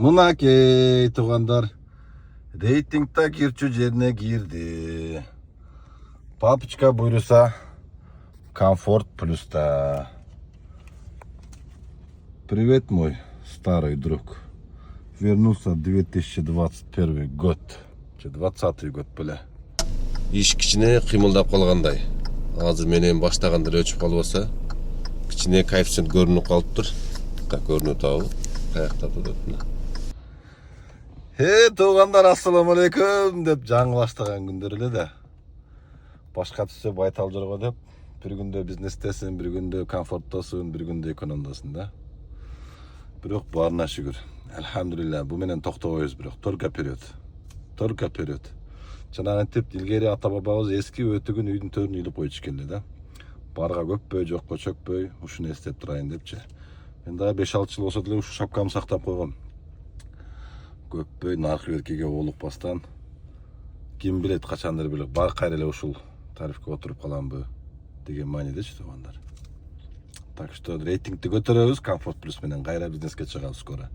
Мынакей туғандар, рейтингта кирчу жеріне кирди. Папочка буйруса комфорт плюста. Привет, мой старый друг. Вернулся 2021 год. 20 год, бля. Иш кичине кыймылдап калгандай. Азыр менен баштагандыр өчүп калбаса, кичине коэффициент көрүнүп калыптыр. Көрүнүп табыл. Каякта турат мына. Туғандар, ассаламу алейкум деп жаңы баштаган күндөр эле да. Башка түшө байтал жорго деп, бир күндө бизнестесин, бир күндө комфорттосун, бир күндө экономдосун да. Бирок баарына шүгүр. Алхамдулилля, бу менен токтобойбуз бирок. Только вперед. Жанагынтип илгери ата бабабыз эски өтүгүн үйдүн төрүнө илип койчу экен да. Барга көппөй, жокко чөкпөй, ушуну эстеп турайын депчи. Мен дагы 5-6 жыл болсо деле ушу шапкамды сактап койгом. Көппөй наркы беркеге олукпастан. Ким билет качандыр билет, бар кайра эле ушул тарифке отуруп каламбы деген маанидечи туугандар. Так что рейтингти көтөрөбүз, комфорт плюс менен кайра бизнеске чыгабыз скоро.